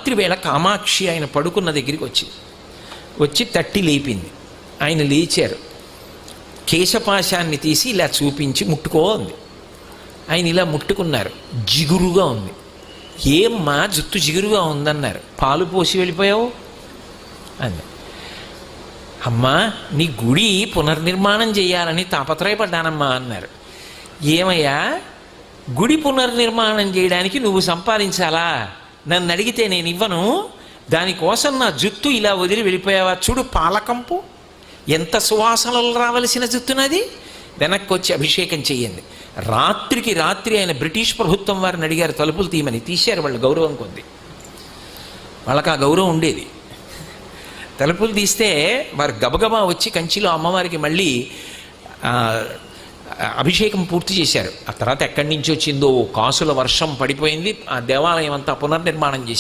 రాత్రి వేళ కామాక్షి ఆయన పడుకున్న దగ్గరికి వచ్చి తట్టి లేపింది. ఆయన లేచారు. కేశపాశాన్ని తీసి ఇలా చూపించి ముట్టుకో అంది. ఆయన ఇలా ముట్టుకున్నారు. జిగురుగా ఉంది. ఏమ్మా జుట్టు జిగురుగా ఉందన్నారు. పాలు పోసి వెళ్ళిపోయావు అంది. అమ్మా నీ గుడి పునర్నిర్మాణం చేయాలని తాపత్రయపడ్డానమ్మా అన్నారు. ఏమయ్యా గుడి పునర్నిర్మాణం చేయడానికి నువ్వు సంపాదించాలా? నన్ను అడిగితే నేను ఇవ్వను. దానికోసం నా జుట్టు ఇలా వదిలి వెళ్ళిపోయావా? చూడు పాలకంపు ఎంత సువాసనలు రావలసిన జుట్టునది. వెనక్కి వచ్చి అభిషేకం చెయ్యండి. రాత్రికి రాత్రి ఆయన బ్రిటిష్ ప్రభుత్వం వారిని అడిగారు తలుపులు తీయమని. తీశారు. వాళ్ళు గౌరవం కొంది. వాళ్ళకి ఆ గౌరవం ఉండేది. తలుపులు తీస్తే వారు గబగబా వచ్చి కంచిలో అమ్మవారికి మళ్ళీ అభిషేకం పూర్తి చేశారు. ఆ తర్వాత ఎక్కడి నుంచి వచ్చిందో కాసుల వర్షం పడిపోయింది. ఆ దేవాలయం అంతా పునర్నిర్మాణం చేశారు.